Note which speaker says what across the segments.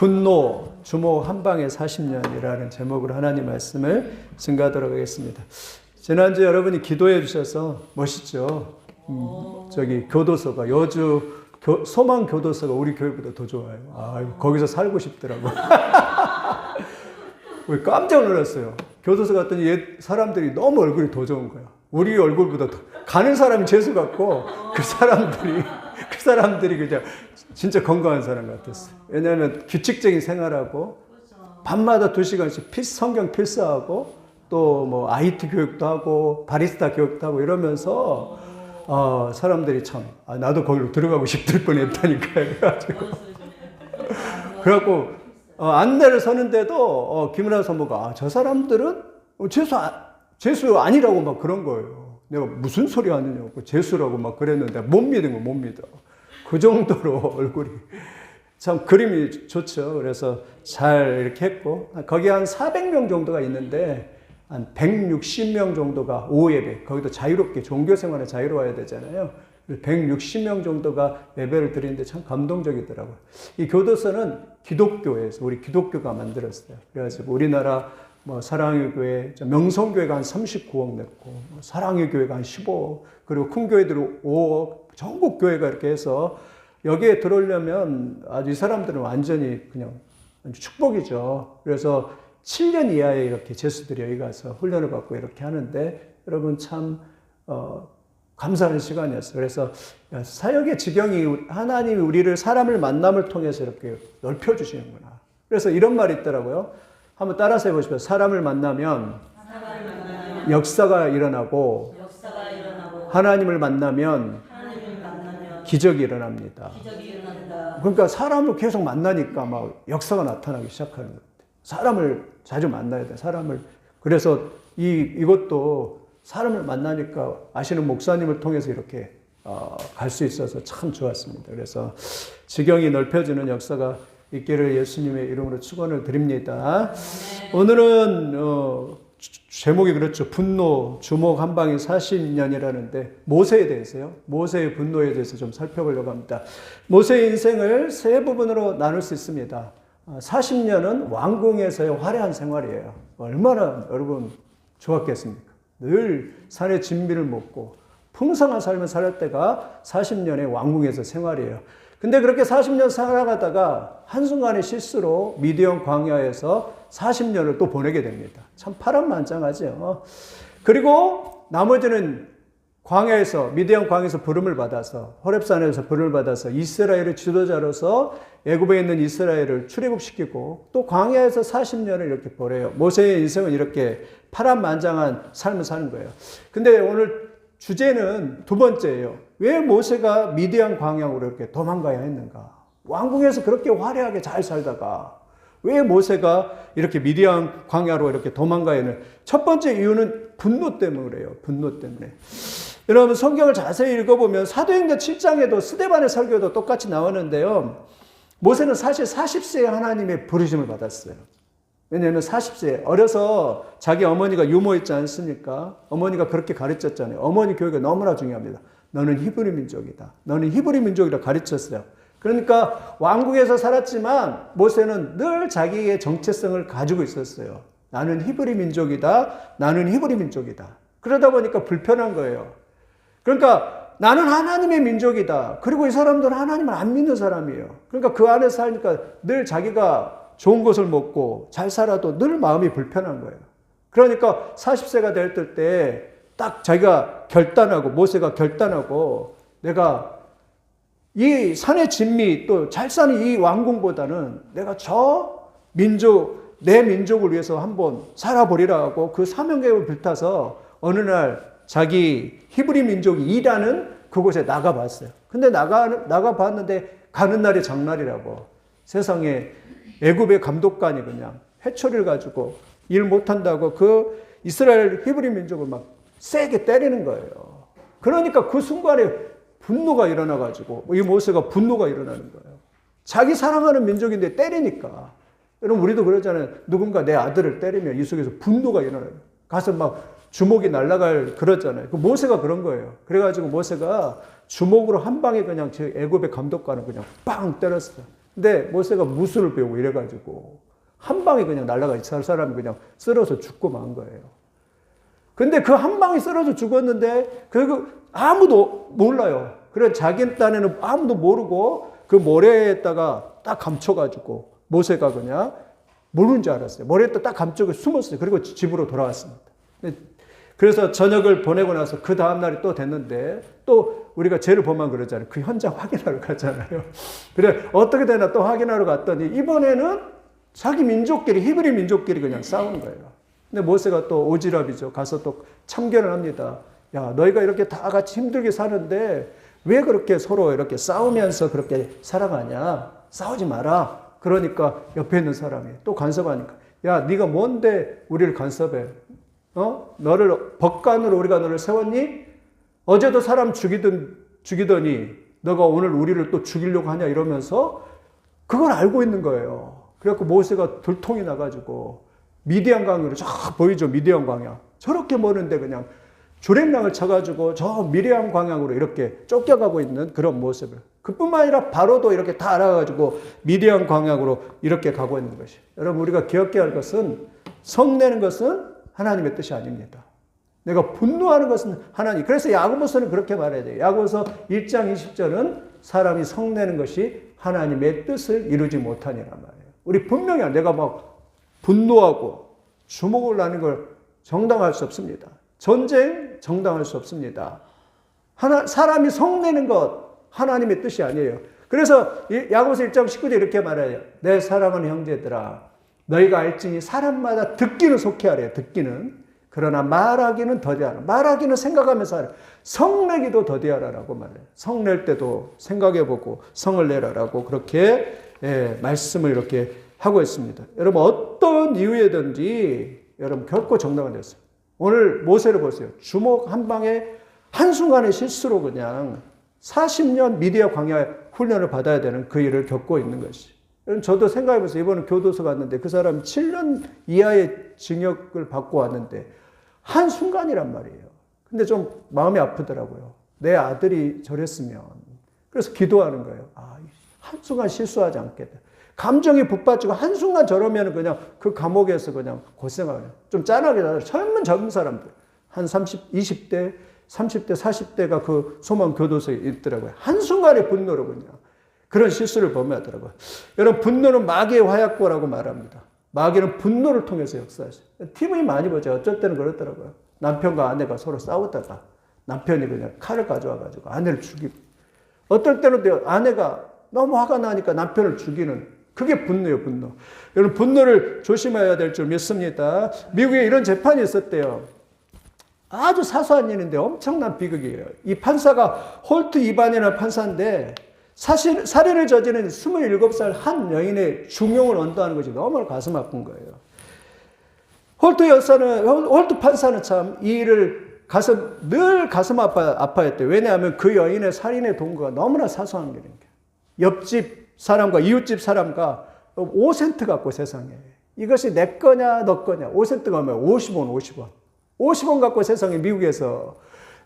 Speaker 1: 분노, 주목 한 방에 40년이라는 제목으로 하나님 말씀을 증거하도록 하겠습니다. 지난주에 여러분이 기도해 주셔서 멋있죠? 저기 교도소가, 여주 소망 교도소가 우리 교회보다 더 좋아요. 아, 거기서 살고 싶더라고. 우리 깜짝 놀랐어요. 교도소 갔더니 사람들이 너무 얼굴이 더 좋은 거야. 우리 얼굴보다 더. 가는 사람이 재수 같고 그 사람들이 그냥 진짜 건강한 사람 같았어요. 왜냐하면 규칙적인 생활하고 밤마다 2시간씩 성경 필사하고 또 뭐 IT 교육도 하고 바리스타 교육도 하고 이러면서 사람들이 참 나도 거기로 들어가고 싶을 뻔했다니까요. 그래갖고 안내를 서는데도 김은하 사모가 저 사람들은 재수 아니라고 막 그런 거예요. 내가 무슨 소리 하느냐고 재수라고 막 그랬는데 못 믿은 거 못 믿어. 그 정도로 얼굴이 참 그림이 좋죠. 그래서 잘 이렇게 했고 거기 한 400명 정도가 있는데 한 160명 정도가 오후 예배, 거기도 자유롭게 종교생활에 자유로워야 되잖아요. 160명 정도가 예배를 드리는데 참 감동적이더라고요. 이 교도소는 기독교에서 우리 기독교가 만들었어요. 그래가지고 우리나라 뭐 사랑의 교회, 명성교회가 한 39억 냈고, 사랑의 교회가 한 15억, 그리고 큰 교회들은 5억, 전국 교회가 이렇게 해서 여기에 들어오려면 아주 이 사람들은 완전히 그냥 축복이죠. 그래서 7년 이하에 이렇게 제수들이 여기 가서 훈련을 받고 이렇게 하는데 여러분 참 감사하는 시간이었어요. 그래서 사역의 지경이 하나님이 우리를 사람을 만남을 통해서 이렇게 넓혀주시는구나. 그래서 이런 말이 있더라고요. 한번 따라서 해보십시오. 사람을 만나면 역사가 일어나고 하나님을 만나면 기적이 일어납니다. 그러니까 사람을 계속 만나니까 막 역사가 나타나기 시작하는 거예요. 사람을 자주 만나야 돼. 사람을. 그래서 이것도 사람을 만나니까 아시는 목사님을 통해서 이렇게 갈 수 있어서 참 좋았습니다. 그래서 지경이 넓혀지는 역사가 있기를 예수님의 이름으로 축원을 드립니다. 오늘은 제목이 그렇죠. 분노, 주목 한 방에 40년이라는데 모세에 대해서요. 모세의 분노에 대해서 좀 살펴보려고 합니다. 모세의 인생을 세 부분으로 나눌 수 있습니다. 40년은 왕궁에서의 화려한 생활이에요. 얼마나 여러분 좋았겠습니까? 늘 산의 진미를 먹고 풍성한 삶을 살 때가 40년의 왕궁에서 생활이에요. 근데 그렇게 40년 살아가다가 한순간의 실수로 미디안 광야에서 40년을 또 보내게 됩니다. 참 파란만장하죠. 그리고 나머지는 미디안 광야에서 부름을 받아서 호렙산에서 부름을 받아서 이스라엘의 지도자로서 애굽에 있는 이스라엘을 출애굽시키고 또 광야에서 40년을 이렇게 보내요. 모세의 인생은 이렇게 파란만장한 삶을 사는 거예요. 근데 오늘 주제는 두 번째예요. 왜 모세가 미디안 광야로 이렇게 도망가야 했는가? 왕궁에서 그렇게 화려하게 잘 살다가 왜 모세가 이렇게 미디안 광야로 이렇게 도망가야 했는가? 첫 번째 이유는 분노 때문에 그래요. 분노 때문에. 여러분 성경을 자세히 읽어보면 사도행전 7장에도 스데반의 설교도 똑같이 나오는데요. 모세는 사실 40세에 하나님의 부르심을 받았어요. 왜냐하면 40세 어려서 자기 어머니가 유모했지 않습니까? 어머니가 그렇게 가르쳤잖아요. 어머니 교육이 너무나 중요합니다. 너는 히브리 민족이다. 너는 히브리 민족이라 가르쳤어요. 그러니까 왕국에서 살았지만 모세는 늘 자기의 정체성을 가지고 있었어요. 나는 히브리 민족이다. 나는 히브리 민족이다. 그러다 보니까 불편한 거예요. 그러니까 나는 하나님의 민족이다. 그리고 이 사람들은 하나님을 안 믿는 사람이에요. 그러니까 그 안에 사니까 늘 자기가 좋은 것을 먹고 잘 살아도 늘 마음이 불편한 거예요. 그러니까 40세가 될 때 딱 자기가 모세가 결단하고 내가 이 산의 진미 또 잘 사는 이 왕궁보다는 내가 내 민족을 위해서 한번 살아보리라 하고 그 사명감을 불타서 어느 날 자기 히브리 민족이 일하는 그곳에 나가봤어요. 근데 나가봤는데 가는 날이 장날이라고 세상에 애굽의 감독관이 그냥 회초리를 가지고 일 못한다고 그 이스라엘 히브리 민족을 막 세게 때리는 거예요. 그러니까 그 순간에 분노가 일어나가지고 이 모세가 분노가 일어나는 거예요. 자기 사랑하는 민족인데 때리니까. 여러분 우리도 그러잖아요. 누군가 내 아들을 때리면 이 속에서 분노가 일어나요. 가서 막 주먹이 날아갈 그러잖아요. 그 모세가 그런 거예요. 그래가지고 모세가 주먹으로 한 방에 그냥 제 애굽의 감독관을 그냥 빵 때렸어요. 근데 모세가 무술을 배우고 이래가지고 한 방에 그냥 날아가 이스라엘 사람이 그냥 쓰러져 죽고 만 거예요. 근데 그 한 방에 쓰러져 죽었는데 그 아무도 몰라요. 그래 자기 딴에는 아무도 모르고 그 모래에다가 딱 감춰가지고 모세가 그냥 모르는 줄 알았어요. 모래에다 딱 감추고 숨었어요. 그리고 집으로 돌아왔습니다. 그래서 저녁을 보내고 나서 그 다음날이 또 됐는데 또 우리가 죄를 보면 그러잖아요. 그 현장 확인하러 가잖아요. 그래 어떻게 되나 또 확인하러 갔더니 이번에는 자기 민족끼리 히브리 민족끼리 그냥 싸운 거예요. 근데 모세가 또 오지랖이죠. 가서 또 참견을 합니다. 야 너희가 이렇게 다 같이 힘들게 사는데 왜 그렇게 서로 이렇게 싸우면서 그렇게 살아가냐. 싸우지 마라. 그러니까 옆에 있는 사람이 또 간섭하니까 야 네가 뭔데 우리를 간섭해. 너를 법관으로 우리가 너를 세웠니? 어제도 사람 죽이더니 너가 오늘 우리를 또 죽이려고 하냐 이러면서 그걸 알고 있는 거예요. 그래갖고 모세가 들통이 나가지고 미디안 강으로 쫙 보이죠. 미디안 광야. 저렇게 머는데 그냥 주랭랑을 쳐가지고 저 미디안 광야로 이렇게 쫓겨가고 있는 그런 모습을. 그뿐만 아니라 바로도 이렇게 다 알아가지고 미디안 광야로 이렇게 가고 있는 것이. 여러분 우리가 기억해야 할 것은 성내는 것은 하나님의 뜻이 아닙니다. 내가 분노하는 것은 하나님. 그래서 야고보서는 그렇게 말해야 돼요. 야고보서 1장 20절은 사람이 성내는 것이 하나님의 뜻을 이루지 못하니란 말이에요. 우리 분명히 내가 막 분노하고 주목을 나는 걸 정당할 수 없습니다. 전쟁 정당할 수 없습니다. 사람이 성내는 것 하나님의 뜻이 아니에요. 그래서 야고보서 1장 19절 이렇게 말해요. 내 사랑하는 형제들아 너희가 알지니 사람마다 듣기는 속히 하래요. 듣기는. 그러나 말하기는 더디하라. 말하기는 생각하면서 하라. 성내기도 더디하라라고 말해요. 성낼 때도 생각해보고 성을 내라라고 그렇게 말씀을 이렇게 하고 있습니다. 여러분 어떤 이유에든지 여러분 결코 정당은 됐어요. 오늘 모세를 보세요. 주먹 한 방에 한순간의 실수로 그냥 40년 미디어 광야 훈련을 받아야 되는 그 일을 겪고 있는 것이. 저도 생각해보세요. 이번에 교도소 갔는데 그 사람이 7년 이하의 징역을 받고 왔는데 한순간이란 말이에요. 근데 좀 마음이 아프더라고요. 내 아들이 저랬으면. 그래서 기도하는 거예요. 한순간 실수하지 않겠다. 감정이 북받치고 한순간 저러면 그냥 그 감옥에서 그냥 고생하는 좀 짠하게 나요. 젊은 사람들. 한 20대, 30대, 40대가 그 소망 교도소에 있더라고요. 한순간의 분노로 그냥. 그런 실수를 범하더라고요. 여러분 분노는 마귀의 화약고라고 말합니다. 마귀는 분노를 통해서 역사하죠. TV 많이 보죠. 어쩔 때는 그렇더라고요. 남편과 아내가 서로 싸우다가 남편이 그냥 칼을 가져와가지고 아내를 죽이고 어떨 때는 아내가 너무 화가 나니까 남편을 죽이는 그게 분노예요. 분노. 여러분 분노를 조심해야 될 줄 믿습니다. 미국에 이런 재판이 있었대요. 아주 사소한 일인데 엄청난 비극이에요. 이 판사가 홀트 이반이라는 판사인데 사실 살인을 저지른 27살 한 여인의 중형을 언도하는 것이 너무 가슴 아픈 거예요. 홀트 판사는 참 이 일을 늘 가슴 아파했대요. 왜냐하면 그 여인의 살인의 동거가 너무나 사소한 일인 거예요. 옆집 사람과 이웃집 사람과 5센트 갖고 세상에. 이것이 내 거냐 너 거냐. 5센트가 하면 50원. 50원 갖고 세상에 미국에서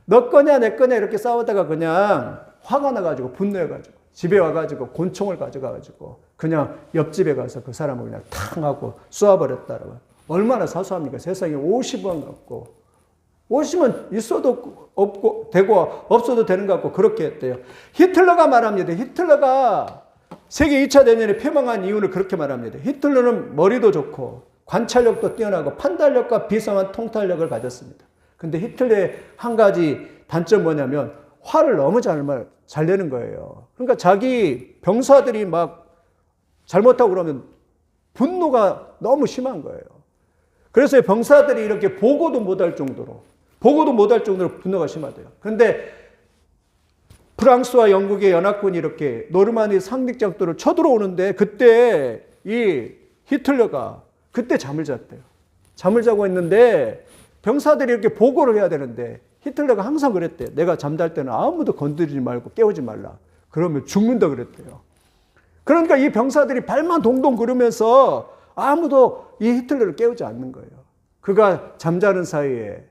Speaker 1: 너 거냐 내 거냐 이렇게 싸우다가 그냥 화가 나가지고 분노해가지고 집에 와가지고 권총을 가져가가지고 그냥 옆집에 가서 그 사람을 그냥 탕 하고 쏘아버렸다라고. 얼마나 사소합니까? 세상에 50원 갖고 50원 있어도 없고 되고 없어도 되는 것 같고 그렇게 했대요. 히틀러가 말합니다. 히틀러가 세계 2차 대전에 패망한 이유를 그렇게 말합니다. 히틀러는 머리도 좋고 관찰력도 뛰어나고 판단력과 비상한 통찰력을 가졌습니다. 근데 히틀러의 한 가지 단점 뭐냐면 화를 너무 잘 내는 거예요. 그러니까 자기 병사들이 막 잘못하고 그러면 분노가 너무 심한 거예요. 그래서 병사들이 이렇게 보고도 못할 정도로 분노가 심하대요. 그런데 프랑스와 영국의 연합군이 이렇게 노르마디 상륙작도를 쳐들어오는데 그때 이 히틀러가 그때 잠을 잤대요. 잠을 자고 있는데 병사들이 이렇게 보고를 해야 되는데 히틀러가 항상 그랬대요. 내가 잠잘 때는 아무도 건드리지 말고 깨우지 말라. 그러면 죽는다 그랬대요. 그러니까 이 병사들이 발만 동동 구르면서 아무도 이 히틀러를 깨우지 않는 거예요. 그가 잠자는 사이에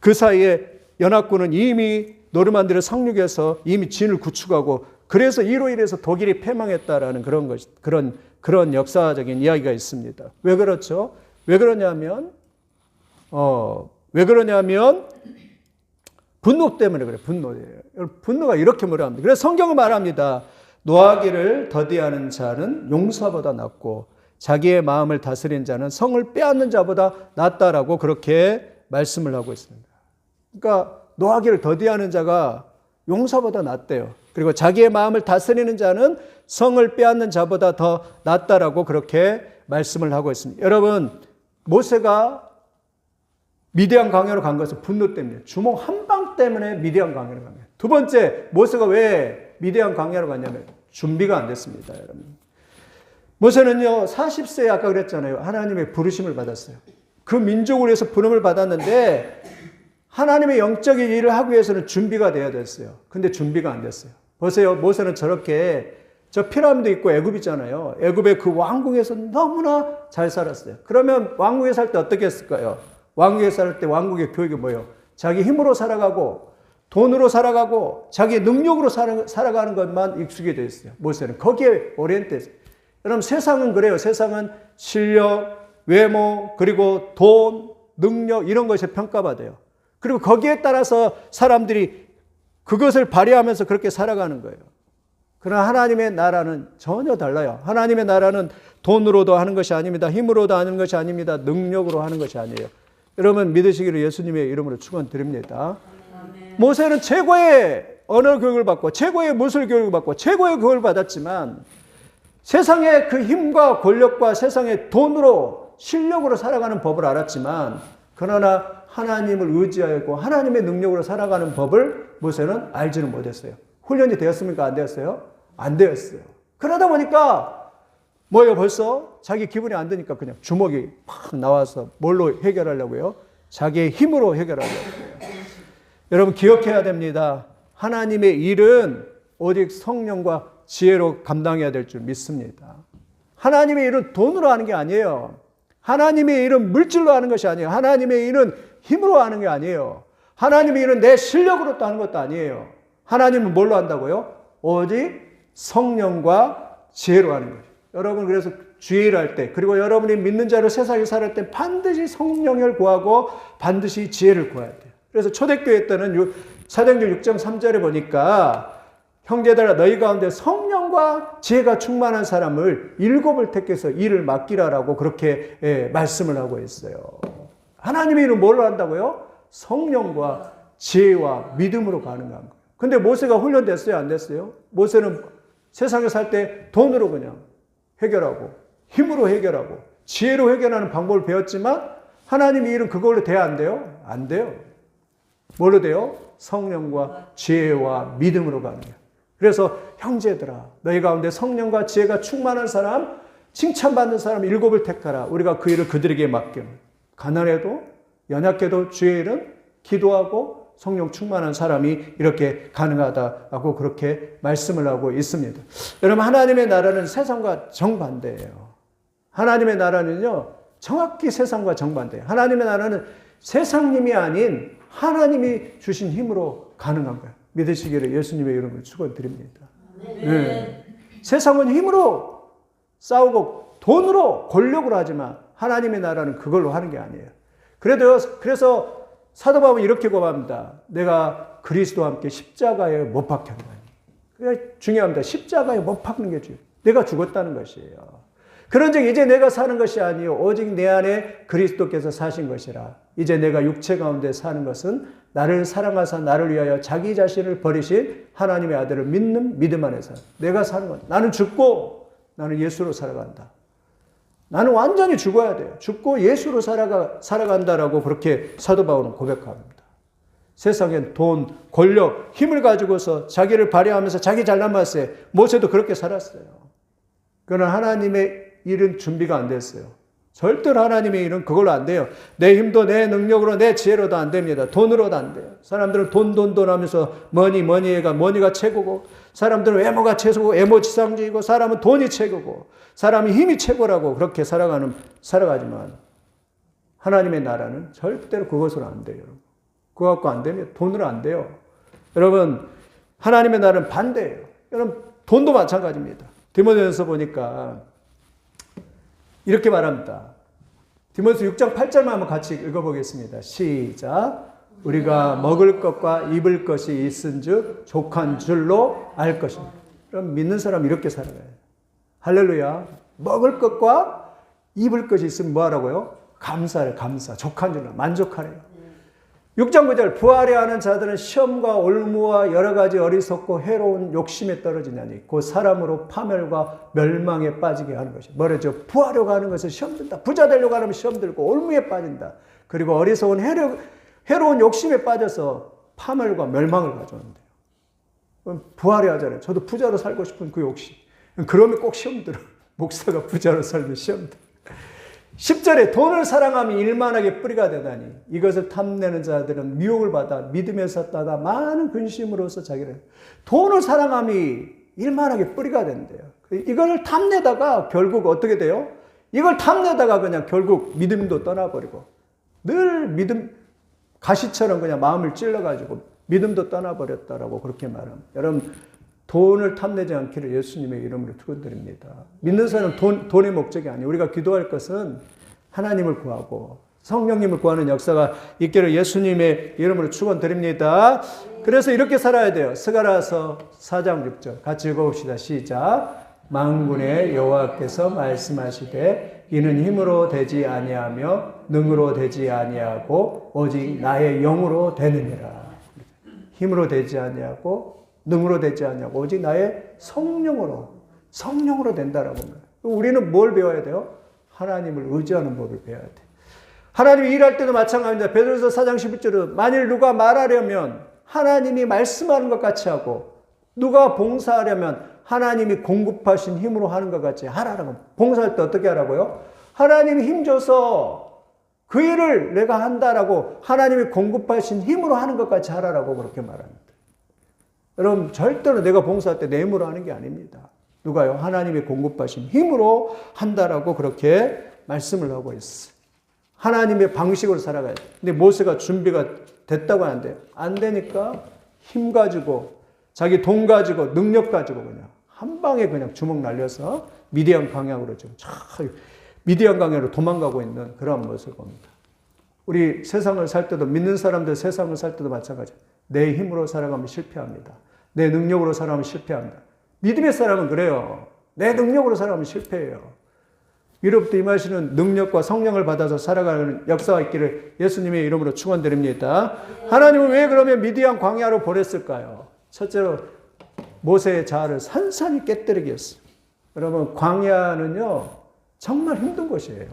Speaker 1: 그 사이에 연합군은 이미 노르만디를 상륙해서 이미 진을 구축하고 그래서 이로 인해서 독일이 패망했다라는 그런 역사적인 이야기가 있습니다. 왜 그렇죠? 왜 그러냐면 분노 때문에 그래요. 분노가 이렇게 뭐라 합니다. 그래서 성경은 말합니다. 노하기를 더디하는 자는 용사보다 낫고 자기의 마음을 다스린 자는 성을 빼앗는 자보다 낫다라고 그렇게 말씀을 하고 있습니다. 그러니까 노하기를 더디하는 자가 용사보다 낫대요. 그리고 자기의 마음을 다스리는 자는 성을 빼앗는 자보다 더 낫다라고 그렇게 말씀을 하고 있습니다. 여러분, 모세가 미디안 강요로 간 것은 분노 때문이에요. 주먹 한 방 때문에 미디안 강요로 간 거예요. 두 번째, 모세가 왜 미디안 강요로 갔냐면 준비가 안 됐습니다, 여러분. 모세는요, 40세에 아까 그랬잖아요. 하나님의 부르심을 받았어요. 그 민족을 위해서 부름을 받았는데 하나님의 영적인 일을 하기 위해서는 준비가 돼야 됐어요. 근데 준비가 안 됐어요. 보세요. 모세는 저렇게 저 피라미드 있고 애굽이잖아요. 애굽의 그 왕궁에서 너무나 잘 살았어요. 그러면 왕궁에 살 때 어떻게 했을까요? 왕궁에 살 때 왕국의 교육이 뭐예요? 자기 힘으로 살아가고 돈으로 살아가고 자기 능력으로 살아가는 것만 익숙이 되어 있어요. 모세는 거기에 오리엔테했어요. 여러분 세상은 그래요. 세상은 실력, 외모, 그리고 돈, 능력 이런 것이 평가받아요. 그리고 거기에 따라서 사람들이 그것을 발휘하면서 그렇게 살아가는 거예요. 그러나 하나님의 나라는 전혀 달라요. 하나님의 나라는 돈으로도 하는 것이 아닙니다. 힘으로도 하는 것이 아닙니다. 능력으로 하는 것이 아니에요. 여러분 믿으시기를 예수님의 이름으로 축원드립니다. 모세는 최고의 언어 교육을 받고 최고의 무술 교육을 받고 최고의 교육을 받았지만 세상의 그 힘과 권력과 세상의 돈으로 실력으로 살아가는 법을 알았지만 그러나 하나님을 의지하고 하나님의 능력으로 살아가는 법을 모세는 알지는 못했어요. 훈련이 되었습니까? 안 되었어요? 안 되었어요. 그러다 보니까 뭐예요? 벌써 자기 기분이 안 드니까 그냥 주먹이 팍 나와서 뭘로 해결하려고요? 자기의 힘으로 해결하려고요. 여러분 기억해야 됩니다. 하나님의 일은 오직 성령과 지혜로 감당해야 될 줄 믿습니다. 하나님의 일은 돈으로 하는 게 아니에요. 하나님의 일은 물질로 하는 것이 아니에요. 하나님의 일은 힘으로 하는 게 아니에요. 하나님의 일은 내 실력으로 또 하는 것도 아니에요. 하나님은 뭘로 한다고요? 오직 성령과 지혜로 하는 거예요. 여러분 그래서 주의를 할 때 그리고 여러분이 믿는 자로 세상에 살을 때 반드시 성령을 구하고 반드시 지혜를 구해야 돼요. 그래서 초대교회 때는 사도행전 6장 3절에 보니까 형제들아 너희 가운데 성령과 지혜가 충만한 사람을 7을 택해서 일을 맡기라라고 그렇게 말씀을 하고 있어요. 하나님의 일은 뭘로 한다고요? 성령과 지혜와 믿음으로 가능한 거예요. 근데 모세가 훈련됐어요? 안 됐어요? 모세는 세상에 살 때 돈으로 그냥 해결하고 힘으로 해결하고 지혜로 해결하는 방법을 배웠지만 하나님의 일은 그걸로 돼야 안 돼요? 안 돼요. 뭘로 돼요? 성령과 지혜와 믿음으로 가는 거예요. 그래서 형제들아 너희 가운데 성령과 지혜가 충만한 사람 칭찬받는 사람 7을 택하라. 우리가 그 일을 그들에게 맡겨. 가난해도 연약해도 주의 일은 기도하고 성령 충만한 사람이 이렇게 가능하다고 그렇게 말씀을 하고 있습니다. 여러분 하나님의 나라는 세상과 정반대예요. 하나님의 나라는요 정확히 세상과 정반대예요. 하나님의 나라는 세상 힘이 아닌 하나님이 주신 힘으로 가능한 거예요. 믿으시기를 예수님의 이름으로 축원드립니다. 네. 세상은 힘으로 싸우고 돈으로 권력으로 하지만 하나님의 나라는 그걸로 하는 게 아니에요. 그래서 사도 바울은 이렇게 고백합니다. 내가 그리스도와 함께 십자가에 못 박혔나니. 그게 중요합니다. 십자가에 못 박는 게 중요해요. 내가 죽었다는 것이에요. 그런즉 이제 내가 사는 것이 아니요 오직 내 안에 그리스도께서 사신 것이라. 이제 내가 육체 가운데 사는 것은 나를 사랑하사 나를 위하여 자기 자신을 버리신 하나님의 아들을 믿는 믿음 안에서 내가 사는 것. 나는 죽고 나는 예수로 살아간다. 나는 완전히 죽어야 돼요. 죽고 예수로 살아간다라고 그렇게 사도 바울은 고백합니다. 세상엔 돈, 권력, 힘을 가지고서 자기를 발휘하면서 자기 잘난 맛에 모세도 그렇게 살았어요. 그러나 하나님의 일은 준비가 안 됐어요. 절대로 하나님의 일은 그걸로 안 돼요. 내 힘도 내 능력으로 내 지혜로도 안 됩니다. 돈으로도 안 돼요. 사람들은 돈 하면서 머니가 최고고 사람들은 외모가 최고고 외모지상주의고 사람은 돈이 최고고 사람이 힘이 최고라고 그렇게 살아가지만 하나님의 나라는 절대로 그것으로 안 돼요. 그거 갖고 안 되면 돈으로 안 돼요. 여러분 하나님의 나라는 반대예요. 여러분, 돈도 마찬가지입니다. 디모데전서 보니까 이렇게 말합니다. 디모데서 6장 8절만 한번 같이 읽어보겠습니다. 시작. 우리가 먹을 것과 입을 것이 있은즉 족한 줄로 알 것입니다. 그럼 믿는 사람 이렇게 살아가요. 할렐루야. 먹을 것과 입을 것이 있으면 뭐 하라고요? 감사를 감사. 족한 줄로 만족하래요. 6장 9절 부하려 하는 자들은 시험과 올무와 여러 가지 어리석고 해로운 욕심에 떨어지나니 곧 사람으로 파멸과 멸망에 빠지게 하는 것이. 뭐래죠? 부하려고 하는 것은 시험 든다. 부자 되려고 하면 시험 들고 올무에 빠진다. 그리고 어리석은 해로운 욕심에 빠져서 파멸과 멸망을 가져오는데요. 부하려 하잖아요. 저도 부자로 살고 싶은 그 욕심. 그러면 꼭 시험 들어. 목사가 부자로 살면 시험 들어. 10절에 돈을 사랑함이 일만하게 뿌리가 되다니 이것을 탐내는 자들은 미혹을 받아 믿음에서 따다 많은 근심으로서 자기를 돈을 사랑함이 일만하게 뿌리가 된대요. 이걸 탐내다가 결국 어떻게 돼요? 이걸 탐내다가 그냥 결국 믿음도 떠나버리고 늘 믿음 가시처럼 그냥 마음을 찔러가지고 믿음도 떠나버렸다라고 그렇게 말합니다. 여러분 돈을 탐내지 않기를 예수님의 이름으로 축원드립니다. 믿는 사람은 돈의 목적이 아니에요. 우리가 기도할 것은 하나님을 구하고 성령님을 구하는 역사가 있기를 예수님의 이름으로 축원드립니다. 그래서 이렇게 살아야 돼요. 스가랴서 4장 6절 같이 읽어봅시다. 시작. 만군의 여호와께서 말씀하시되 이는 힘으로 되지 아니하며 능으로 되지 아니하고 오직 나의 영으로 되느니라. 힘으로 되지 아니하고 능으로 되지 않냐고 오직 나의 성령으로 된다라고 합니다. 우리는 뭘 배워야 돼요? 하나님을 의지하는 법을 배워야 돼. 하나님이 일할 때도 마찬가지입니다. 베드로서 4장 11절은 만일 누가 말하려면 하나님이 말씀하는 것 같이 하고 누가 봉사하려면 하나님이 공급하신 힘으로 하는 것 같이 하라라고. 봉사할 때 어떻게 하라고요? 하나님이 힘줘서 그 일을 내가 한다라고 하나님이 공급하신 힘으로 하는 것 같이 하라라고 그렇게 말합니다. 여러분 절대로 내가 봉사할 때 내 힘으로 하는 게 아닙니다. 누가요? 하나님이 공급하신 힘으로 한다라고 그렇게 말씀을 하고 있어요. 하나님의 방식으로 살아가야 돼. 근데 모세가 준비가 됐다고 하는데 안 되니까 힘 가지고 자기 돈 가지고 능력 가지고 그냥 한 방에 그냥 주먹 날려서 미디안 광야로 지금 미디안 광야로 도망가고 있는 그런 모습을 봅니다. 우리 세상을 살 때도 믿는 사람들 세상을 살 때도 마찬가지예요. 내 힘으로 살아가면 실패합니다. 내 능력으로 살아가면 실패합니다. 믿음의 사람은 그래요. 내 능력으로 살아가면 실패해요. 위로부터 임하시는 능력과 성령을 받아서 살아가는 역사가 있기를 예수님의 이름으로 축원드립니다. 하나님은 왜 그러면 미디안 광야로 보냈을까요? 첫째로 모세의 자아를 산산히 깨뜨리기 위해서. 여러분 광야는요 정말 힘든 곳이에요.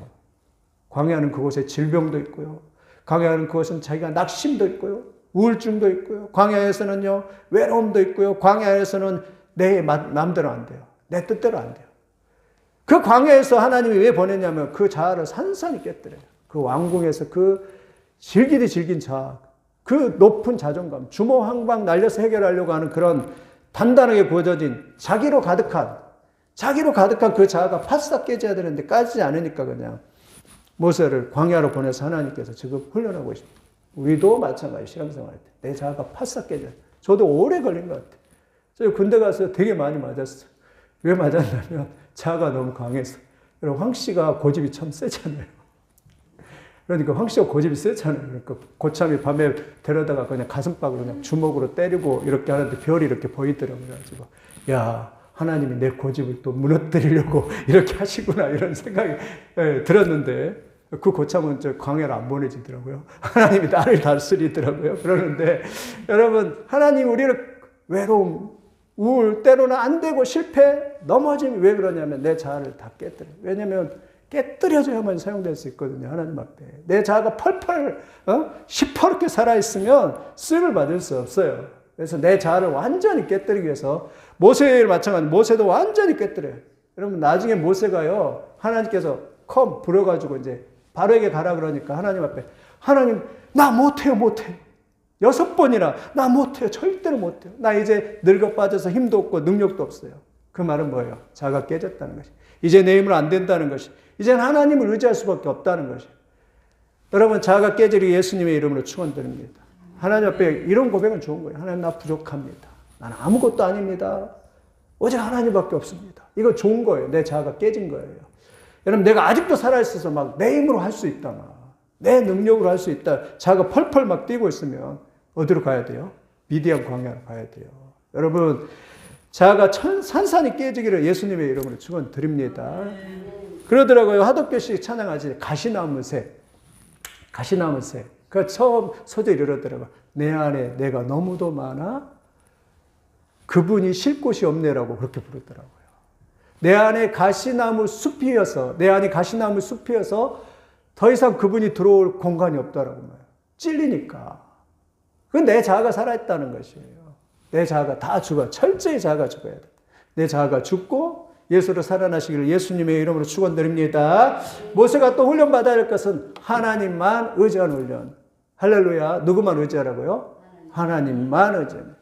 Speaker 1: 광야는 그곳에 질병도 있고요. 광야는 그곳은 자기가 낙심도 있고요. 우울증도 있고요. 광야에서는요 외로움도 있고요. 광야에서는 내 마음대로 안 돼요. 내 뜻대로 안 돼요. 그 광야에서 하나님이 왜 보냈냐면 그 자아를 산산히 깨뜨려요. 그 왕궁에서 그 질긴 자아, 그 높은 자존감, 주먹 한 방 날려서 해결하려고 하는 그런 단단하게 구워진 자기로 가득한 그 자아가 파싹 깨져야 되는데 까지지 않으니까 그냥 모세를 광야로 보내서 하나님께서 지금 훈련하고 있습니다. 우리도 마찬가지 신앙생활 할 때 내 자아가 파싹 깨져요. 저도 오래 걸린 것 같아요. 저 군대 가서 되게 많이 맞았어요. 왜 맞았냐면 자아가 너무 강해서. 그리고 황 씨가 고집이 참 세잖아요. 그러니까 황 씨가 고집이 세잖아요. 그러니까 고참이 밤에 데려다가 그냥 가슴팍으로 그냥 주먹으로 때리고 이렇게 하는데 별이 이렇게 보이더라고요. 그래가지고 야 하나님이 내 고집을 또 무너뜨리려고 이렇게 하시구나 이런 생각이 들었는데 그 고참은 저 광야를 안 보내지더라고요. 하나님이 나를 다스리더라고요. 그러는데 여러분 하나님 우리를 외로움, 우울, 때로는 안 되고 실패, 넘어짐이 왜 그러냐면 내 자아를 다 깨뜨려요. 왜냐면 깨뜨려져야만 사용될 수 있거든요. 하나님 앞에. 내 자아가 펄펄 시퍼렇게 살아있으면 쓰임을 받을 수 없어요. 그래서 내 자아를 완전히 깨뜨리기 위해서 모세를 마찬가지로 모세도 완전히 깨뜨려요. 여러분 나중에 모세가요. 하나님께서 컴 불어가지고 이제 바로에게 가라 그러니까 하나님 앞에 하나님 나 못해요. 6번이나 나 못해요. 절대로 못해요. 나 이제 늙어 빠져서 힘도 없고 능력도 없어요. 그 말은 뭐예요? 자아가 깨졌다는 것이. 이제 내 힘으로 안 된다는 것이. 이제는 하나님을 의지할 수밖에 없다는 것이. 여러분 자아가 깨지리 예수님의 이름으로 축원드립니다. 하나님 앞에 이런 고백은 좋은 거예요. 하나님 나 부족합니다. 나는 아무것도 아닙니다. 오직 하나님밖에 없습니다. 이거 좋은 거예요. 내 자아가 깨진 거예요. 여러분, 내가 아직도 살아있어서 막 내 힘으로 할 수 있다. 내 능력으로 할 수 있다. 자아가 펄펄 막 뛰고 있으면 어디로 가야 돼요? 미디안 광야로 가야 돼요. 여러분, 자아가 산산이 깨지기를 예수님의 이름으로 축원드립니다. 그러더라고요. 하덕교식 찬양하지. 가시나무새. 가시나무새. 그 처음 소절이 이러더라고요. 내 안에 내가 너무도 많아 그분이 쉴 곳이 없네라고 그렇게 부르더라고요. 내 안에 가시나무 숲이어서, 내 안에 가시나무 숲이어서 더 이상 그분이 들어올 공간이 없다라고 말해요. 찔리니까. 그건 내 자아가 살아있다는 것이에요. 내 자아가 다 죽어요. 철저히 자아가 죽어야 돼. 내 자아가 죽고 예수로 살아나시기를 예수님의 이름으로 축원드립니다. 모세가 또 훈련받아야 할 것은 하나님만 의지하는 훈련. 할렐루야. 누구만 의지하라고요? 하나님만 의지하는.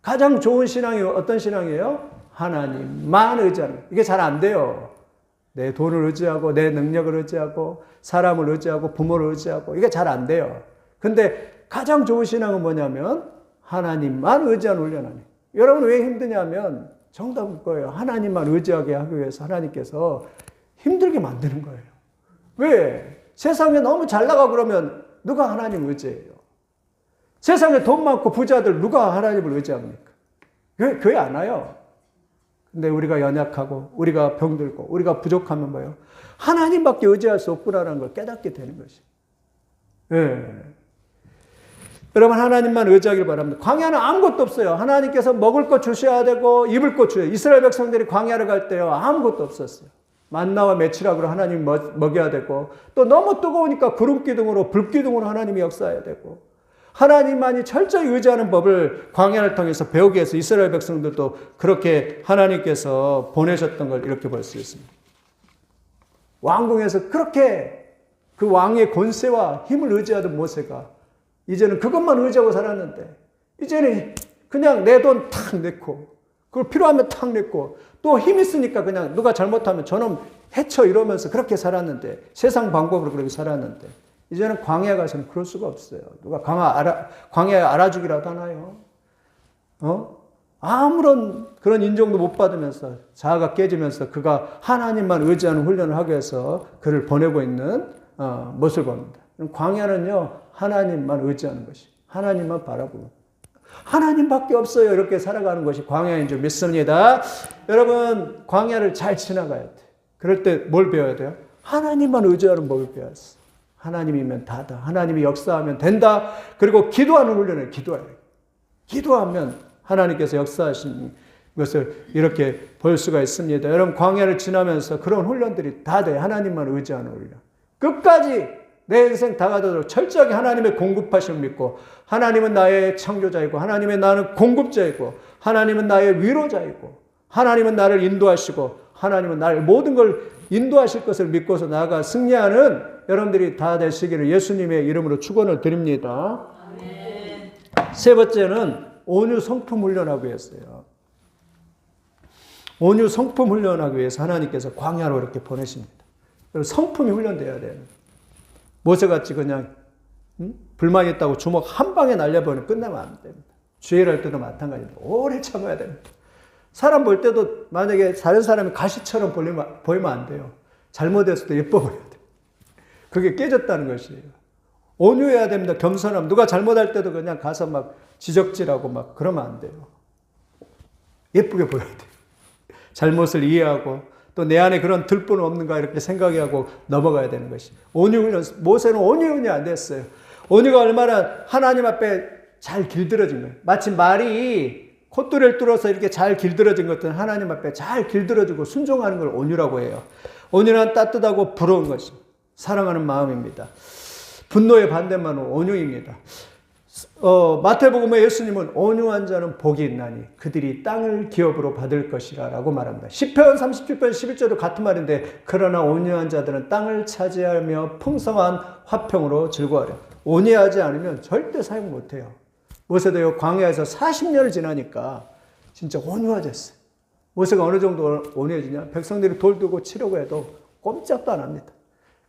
Speaker 1: 가장 좋은 신앙이 어떤 신앙이에요? 하나님만 의지하는. 이게 잘 안 돼요. 내 돈을 의지하고 내 능력을 의지하고 사람을 의지하고 부모를 의지하고 이게 잘 안 돼요. 근데 가장 좋은 신앙은 뭐냐면 하나님만 의지하는 훈련하네. 여러분 왜 힘드냐면 정답은 거예요. 하나님만 의지하게 하기 위해서 하나님께서 힘들게 만드는 거예요. 왜? 세상에 너무 잘 나가고 그러면 누가 하나님 의지해요? 세상에 돈 많고 부자들 누가 하나님을 의지합니까? 교회 안 와요. 근데 우리가 연약하고 우리가 병들고 우리가 부족하면 뭐예요? 하나님밖에 의지할 수 없구나라는 걸 깨닫게 되는 것이. 예. 여러분 하나님만 의지하길 바랍니다. 광야는 아무것도 없어요. 하나님께서 먹을 것 주셔야 되고 입을 것 주셔야 돼요. 이스라엘 백성들이 광야를 갈 때요. 아무것도 없었어요. 만나와 메추라기로 하나님이 먹여야 되고 또 너무 뜨거우니까 구름기둥으로 불기둥으로 하나님이 역사해야 되고 하나님만이 철저히 의지하는 법을 광야를 통해서 배우기 위해서 이스라엘 백성들도 그렇게 하나님께서 보내셨던 걸 이렇게 볼 수 있습니다. 왕궁에서 그렇게 그 왕의 권세와 힘을 의지하던 모세가 이제는 그것만 의지하고 살았는데 이제는 그냥 내 돈 탁 내고 그걸 필요하면 탁 내고 또 힘 있으니까 그냥 누가 잘못하면 저놈 해쳐 이러면서 그렇게 살았는데 세상 방법으로 그렇게 살았는데 이제는 광야에 가서는 그럴 수가 없어요. 누가 광야에 알아주기라도 하나요? 아무런 그런 인정도 못 받으면서 자아가 깨지면서 그가 하나님만 의지하는 훈련을 하기 위해서 그를 보내고 있는 모습을 봅니다. 광야는요 하나님만 의지하는 것이 하나님만 바라보고 하나님밖에 없어요. 이렇게 살아가는 것이 광야인 줄 믿습니다. 여러분 광야를 잘 지나가야 돼. 그럴 때 뭘 배워야 돼요? 하나님만 의지하는 법을 배워야 돼. 하나님이면 다다. 하나님이 역사하면 된다. 그리고 기도하는 훈련을 기도해야 돼요. 기도하면 하나님께서 역사하신 것을 이렇게 볼 수가 있습니다. 여러분 광야를 지나면서 그런 훈련들이 다 돼요. 하나님만 의지하는 훈련. 끝까지 내 인생 다 가도록 철저하게 하나님의 공급하심을 믿고 하나님은 나의 창조자이고 하나님은 나는 공급자이고 하나님은 나의 위로자이고 하나님은 나를 인도하시고 하나님은 나를 모든 걸 인도하실 것을 믿고서 나아가 승리하는 여러분들이 다 되시기를 예수님의 이름으로 축원을 드립니다. 아멘. 세 번째는 온유 성품 훈련하기 위해서요. 온유 성품 훈련하기 위해서 하나님께서 광야로 이렇게 보내십니다. 성품이 훈련돼야 돼요. 모세같이 그냥 불만 있다고 주먹 한 방에 날려버리면 끝나면 안 됩니다. 주의를 할 때도 마찬가지입니다. 오래 참아야 됩니다. 사람 볼 때도 만약에 다른 사람이 가시처럼 보이면 안 돼요. 잘못했을 때 예뻐 보여야 돼요. 그게 깨졌다는 것이에요. 온유해야 됩니다. 겸손함. 누가 잘못할 때도 그냥 가서 막 지적질하고 막 그러면 안 돼요. 예쁘게 보여야 돼요. 잘못을 이해하고 또 내 안에 그런 들뿐 없는가 이렇게 생각하고 넘어가야 되는 것이. 온유훈련, 모세는 온유훈련이 안 됐어요. 온유가 얼마나 하나님 앞에 잘 길들여진 거예요. 마치 말이 콧뚜레를 뚫어서 이렇게 잘 길들여진 것들은 하나님 앞에 잘 길들여지고 순종하는 걸 온유라고 해요. 온유는 따뜻하고 부러운 것이 사랑하는 마음입니다. 분노의 반대말은 온유입니다. 마태복음에 예수님은 온유한 자는 복이 있나니 그들이 땅을 기업으로 받을 것이라 라고 말합니다. 시편 37편 11절도 같은 말인데 그러나 온유한 자들은 땅을 차지하며 풍성한 화평으로 즐거워하려. 온유하지 않으면 절대 사용 못해요. 모세도 광야에서 40년을 지나니까 진짜 온유해졌어요. 모세가 어느 정도 온유해지냐? 백성들이 돌 들고 치려고 해도 꼼짝도 안 합니다.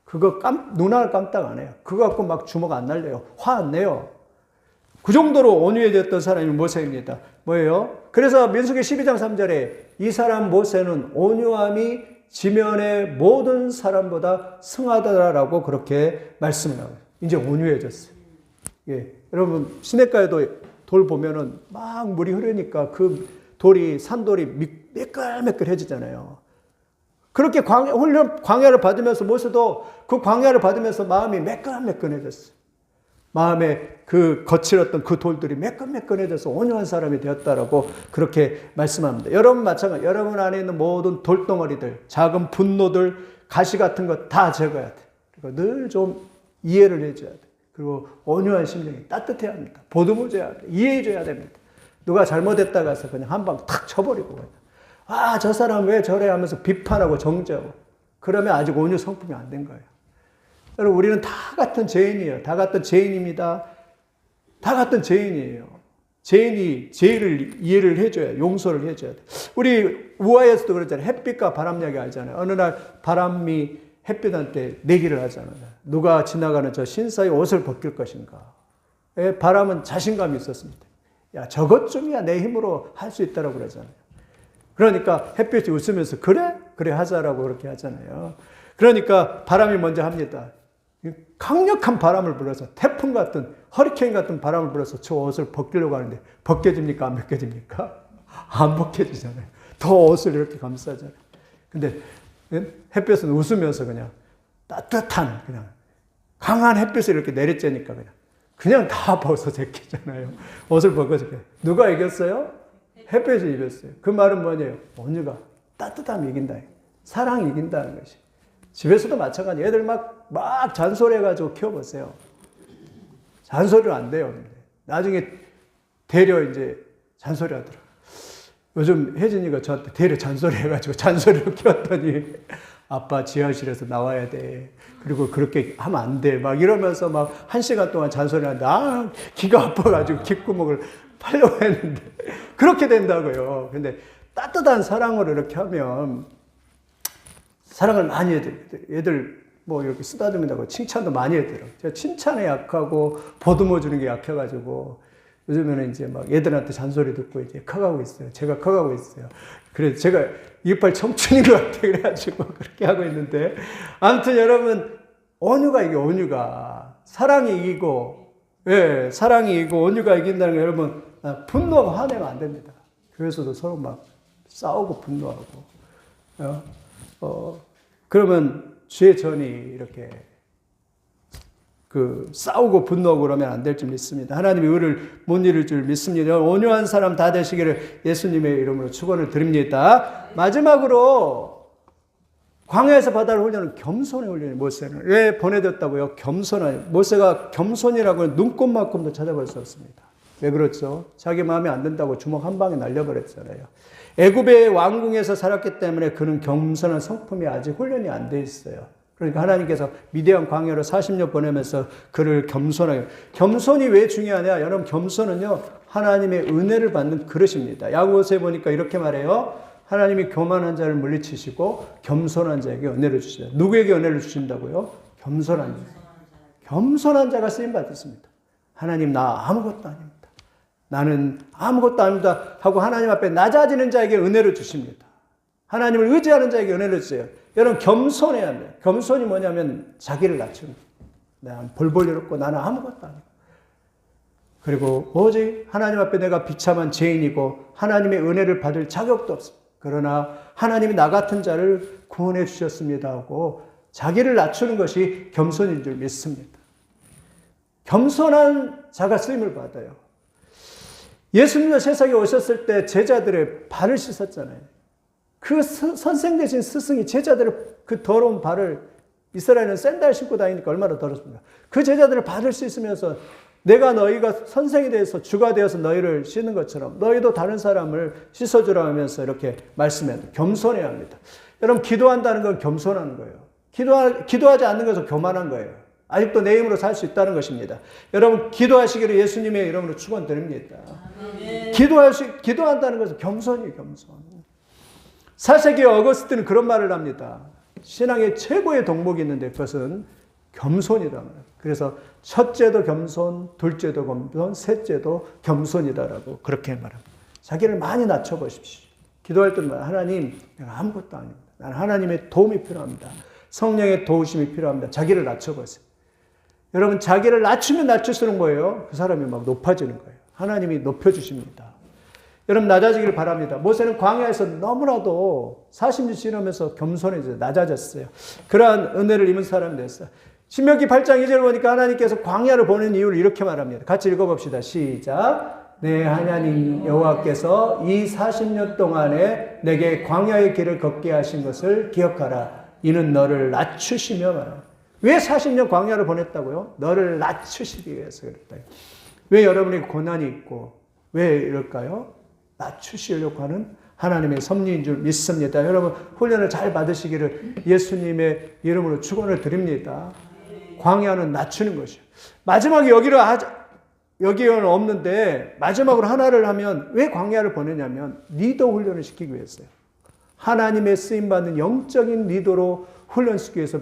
Speaker 1: 그거 눈알 깜딱 안 해요. 그거 갖고 막 주먹 안 날려요. 화 안 내요. 그 정도로 온유해졌던 사람이 모세입니다. 뭐예요? 그래서 민수기 12장 3절에 이 사람 모세는 온유함이 지면의 모든 사람보다 승하더라라고 그렇게 말씀을 하고 이제 온유해졌어요. 예. 여러분 시냇가에도 돌 보면은 막 물이 흐르니까 그 돌이 산돌이 매끌매끌해지잖아요. 그렇게 광야를 받으면서 모세도 그 광야를 받으면서 마음이 매끈매끈해졌어요. 마음에 그 거칠었던 그 돌들이 매끈매끈해져서 온유한 사람이 되었다라고 그렇게 말씀합니다. 여러분 마찬가지. 여러분 안에 있는 모든 돌덩어리들, 작은 분노들, 가시 같은 거 다 제거해야 돼. 그리고 늘 좀 이해를 해줘야 돼. 그리고 온유한 심령이 따뜻해야 합니다. 보듬어줘야 합니다. 이해해줘야 됩니다. 누가 잘못했다가 해서 그냥 한 방 탁 쳐버리고 그냥. 아, 저 사람 왜 저래 하면서 비판하고 정죄하고. 그러면 아직 온유 성품이 안 된 거예요. 여러분, 우리는 다 같은 죄인이에요. 다 같은 죄인입니다. 다 같은 죄인이에요. 죄인이 죄를 이해를 해줘야, 용서를 해줘야 돼. 우리 우화에서도 그랬잖아요. 햇빛과 바람 이야기 알잖아요. 어느 날 바람이 햇빛한테 내기를 하잖아요. 누가 지나가는 저 신사의 옷을 벗길 것인가. 바람은 자신감이 있었습니다. 야, 저것쯤이야 내 힘으로 할 수 있다라고 그러잖아요. 그러니까 햇빛이 웃으면서 그래 하자라고 그렇게 하잖아요. 그러니까 바람이 먼저 합니다. 강력한 바람을 불어서 태풍 같은 허리케인 같은 바람을 불어서 저 옷을 벗기려고 하는데 벗겨집니까? 안 벗겨집니까? 안 벗겨지잖아요. 더 옷을 이렇게 감싸잖아요. 근데 햇볕은 웃으면서 그냥 따뜻한 그냥 강한 햇빛을 이렇게 내리쬐니까 그냥 다 벗어 제끼잖아요. 옷을 벗어 제껴. 누가 이겼어요? 햇볕이 이겼어요. 그 말은 뭐냐요? 온유가 따뜻함이 이긴다. 사랑이 이긴다는 것이. 집에서도 마찬가지. 애들 막 잔소리해가지고 키워보세요. 잔소리는 안 돼요. 나중에 되려 이제 잔소리 하더라. 요즘 혜진이가 저한테 되려 잔소리 해가지고 잔소리로 키웠더니 아빠 지하실에서 나와야 돼. 그리고 그렇게 하면 안 돼. 막 이러면서 막 1시간 동안 잔소리 하는데 기가 아파가지고 귓구멍을 파려고 했는데 그렇게 된다고요. 근데 따뜻한 사랑으로 이렇게 하면 사랑을 많이 해드려요. 애들 뭐 이렇게 쓰다듬는다고 칭찬도 많이 해드려요. 제가 칭찬에 약하고 보듬어 주는 게 약해가지고 요즘에는 이제 막 애들한테 잔소리 듣고 이제 커가고 있어요. 제가 커가고 있어요. 그래서 제가 이빨 청춘인 것 같아. 그래가지고 그렇게 하고 있는데. 아무튼 여러분, 온유가 이게 온유가. 사랑이 이기고, 예, 사랑이 이기고 온유가 이긴다는 거 여러분, 분노하고 화내면 안 됩니다. 교회에서도 서로 막 싸우고 분노하고. 그러면 죄 전이 이렇게 싸우고 분노하고 그러면 안 될 줄 믿습니다. 하나님이 의를 못 이룰 줄 믿습니다. 온유한 사람 다 되시기를 예수님의 이름으로 축원을 드립니다. 마지막으로 광야에서 받아야 할 훈련은 겸손의 훈련이 모세는 왜 보내졌다고요? 겸손한 모세가 겸손이라고 눈꼽만큼도 찾아볼 수 없습니다. 왜 그렇죠? 자기 마음에 안 든다고 주먹 한 방에 날려버렸잖아요. 애굽의 왕궁에서 살았기 때문에 그는 겸손한 성품이 아직 훈련이 안 돼 있어요. 그러니까 하나님께서 미디안 광야로 40년 보내면서 그를 겸손하게. 겸손이 왜 중요하냐? 여러분, 겸손은요, 하나님의 은혜를 받는 그릇입니다. 야고보서에 보니까 이렇게 말해요. 하나님이 교만한 자를 물리치시고 겸손한 자에게 은혜를 주시다. 누구에게 은혜를 주신다고요? 겸손한 자. 겸손한 자가 쓰임 받습니다. 하나님, 나 아무것도 아닙니다. 나는 아무것도 아닙니다 하고 하나님 앞에 낮아지는 자에게 은혜를 주십니다. 하나님을 의지하는 자에게 은혜를 주세요. 여러분, 겸손해야 합니다. 겸손이 뭐냐면 자기를 낮추는 거예요. 나는 벌벌 이렇고 나는 아무것도 아니고. 그리고 오직 하나님 앞에 내가 비참한 죄인이고 하나님의 은혜를 받을 자격도 없습니다. 그러나 하나님이 나 같은 자를 구원해 주셨습니다 하고 자기를 낮추는 것이 겸손인 줄 믿습니다. 겸손한 자가 쓰임을 받아요. 예수님도 세상에 오셨을 때 제자들의 발을 씻었잖아요. 그 선생 되신 스승이 제자들의 그 더러운 발을, 이스라엘은 샌들 신고 다니니까 얼마나 더럽습니까? 그 제자들을 발을 씻으면서 내가 너희가 선생이 되어서 주가 되어서 너희를 씻는 것처럼 너희도 다른 사람을 씻어주라 하면서 이렇게 말씀해요. 겸손해야 합니다. 여러분, 기도한다는 건 겸손하는 거예요. 기도하지 않는 것은 교만한 거예요. 아직도 내 힘으로 살 수 있다는 것입니다. 여러분, 기도하시기를 예수님의 이름으로 축원드립니다. 기도한다는 것은 겸손이에요, 겸손. 4세기 어거스틴은 그런 말을 합니다. 신앙의 최고의 덕목이 있는데 그것은 겸손이다. 그래서 첫째도 겸손, 둘째도 겸손, 셋째도 겸손이다라고 그렇게 말합니다. 자기를 많이 낮춰보십시오. 기도할 때마다 하나님, 내가 아무것도 아닙니다. 나는 하나님의 도움이 필요합니다. 성령의 도우심이 필요합니다. 자기를 낮춰보세요. 여러분, 자기를 낮추면 낮출수록 뭐예요? 그 사람이 막 높아지는 거예요. 하나님이 높여주십니다. 여러분, 낮아지기를 바랍니다. 모세는 광야에서 너무나도 40년 지나면서 겸손해져서 낮아졌어요. 그러한 은혜를 입은 사람이 됐어요. 신명기 8장 2절 보니까 하나님께서 광야를 보낸 이유를 이렇게 말합니다. 같이 읽어봅시다. 시작. 내 하나님 여호와께서 이 40년 동안에 내게 광야의 길을 걷게 하신 것을 기억하라. 이는 너를 낮추시며 말합니다. 왜 40년 광야를 보냈다고요? 너를 낮추시기 위해서 그랬다. 왜 여러분에게 고난이 있고 왜 이럴까요? 낮추시려고 하는 하나님의 섭리인 줄 믿습니다. 여러분, 훈련을 잘 받으시기를 예수님의 이름으로 축원을 드립니다. 광야는 낮추는 것이요. 마지막에 여기는 없는데 마지막으로 하나를 하면 왜 광야를 보내냐면 리더 훈련을 시키기 위해서요. 하나님의 쓰임받는 영적인 리더로 훈련시키기 위해서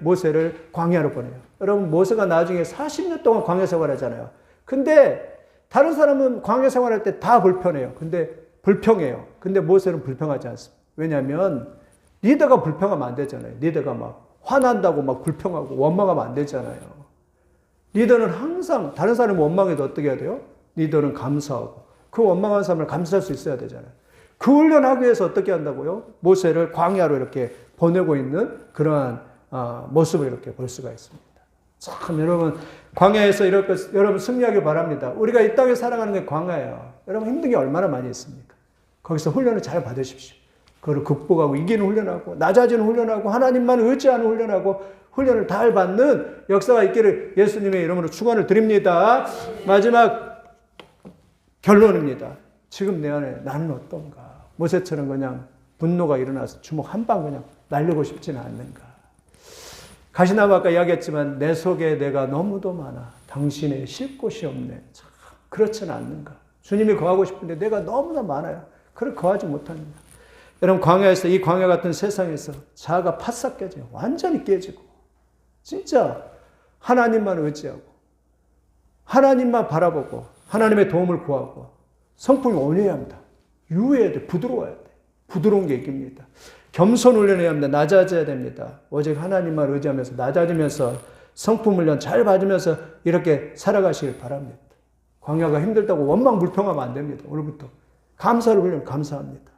Speaker 1: 모세를 광야로 보내요. 여러분, 모세가 나중에 40년 동안 광야 생활하잖아요. 근데 다른 사람은 광야 생활할 때 다 불편해요. 근데 불평해요. 근데 모세는 불평하지 않습니다. 왜냐하면 리더가 불평하면 안 되잖아요. 리더가 막 화난다고 막 불평하고 원망하면 안 되잖아요. 리더는 항상 다른 사람이 원망해도 어떻게 해야 돼요? 리더는 감사하고 그 원망한 사람을 감사할 수 있어야 되잖아요. 그 훈련하기 위해서 어떻게 한다고요? 모세를 광야로 이렇게 보내고 있는 그러한 모습을 이렇게 볼 수가 있습니다. 참 여러분, 광야에서 여러분 승리하길 바랍니다. 우리가 이 땅에 살아가는 게 광야예요. 여러분, 힘든 게 얼마나 많이 있습니까? 거기서 훈련을 잘 받으십시오. 그걸 극복하고 이기는 훈련하고 낮아지는 훈련하고 하나님만 의지하는 훈련하고 훈련을 잘 받는 역사가 있기를 예수님의 이름으로 축원을 드립니다. 마지막 결론입니다. 지금 내 안에 나는 어떤가? 모세처럼 그냥 분노가 일어나서 주먹 한 방 그냥 날리고 싶지는 않는가? 가시나무 아까 이야기했지만 내 속에 내가 너무도 많아. 당신의 쉴 곳이 없네. 참 그렇지는 않는가? 주님이 거하고 싶은데 내가 너무나 많아요. 그걸 거하지 못합니다. 여러분, 광야에서 이 광야 같은 세상에서 자아가 파싹 깨져요. 완전히 깨지고 진짜 하나님만 의지하고 하나님만 바라보고 하나님의 도움을 구하고 성품이 온유해야 합니다. 유해야 돼. 부드러워야 돼. 부드러운 게 이깁니다. 겸손 훈련해야 합니다. 낮아져야 됩니다. 오직 하나님만 의지하면서 낮아지면서 성품 훈련 잘 받으면서 이렇게 살아가시길 바랍니다. 광야가 힘들다고 원망 불평하면 안 됩니다. 오늘부터 감사를 훈련 감사합니다.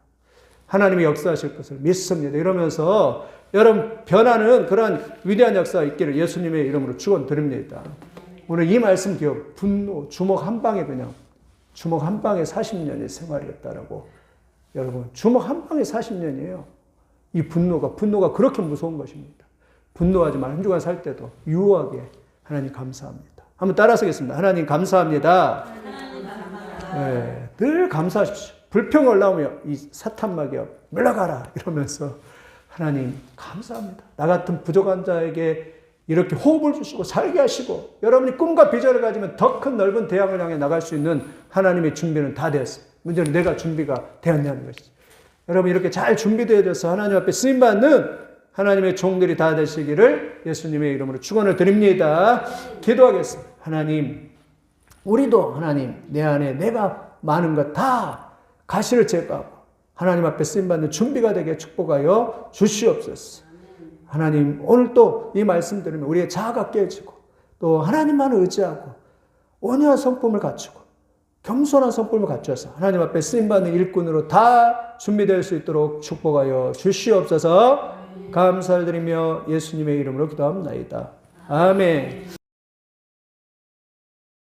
Speaker 1: 하나님이 역사하실 것을 믿습니다. 이러면서 여러분 변하는 그런 위대한 역사가 있기를 예수님의 이름으로 축원드립니다. 오늘 이 말씀 기억, 분노, 주먹 한 방에 그냥 주먹 한 방에 40년의 생활이었다라고. 여러분, 주먹 한 방에 40년이에요. 이 분노가 그렇게 무서운 것입니다. 분노하지만 한 주간 살 때도 유하게 하나님 감사합니다. 한번 따라서겠습니다. 하나님 감사합니다. 네, 늘 감사하십시오. 불평 올라오면 이 사탄마귀야 물러가라 이러면서 하나님 감사합니다. 나 같은 부족한 자에게 이렇게 호흡을 주시고 살게 하시고 여러분이 꿈과 비전을 가지면 더 큰 넓은 대양을 향해 나갈 수 있는 하나님의 준비는 다 되었어요. 문제는 내가 준비가 되었냐는 것이죠. 여러분 이렇게 잘 준비되어 져서 하나님 앞에 쓰임받는 하나님의 종들이 다 되시기를 예수님의 이름으로 축원을 드립니다. 기도하겠습니다. 하나님, 우리도 하나님 내 안에 내가 많은 것 다 가시를 제거하고 하나님 앞에 쓰임받는 준비가 되게 축복하여 주시옵소서. 하나님, 오늘 또 이 말씀 들으면 우리의 자아가 깨지고 또 하나님만 의지하고 온유한 성품을 갖추고 겸손한 성품을 갖춰서 하나님 앞에 쓰임받는 일꾼으로 다 준비될 수 있도록 축복하여 주시옵소서. 감사를 드리며 예수님의 이름으로 기도합니다. 아멘.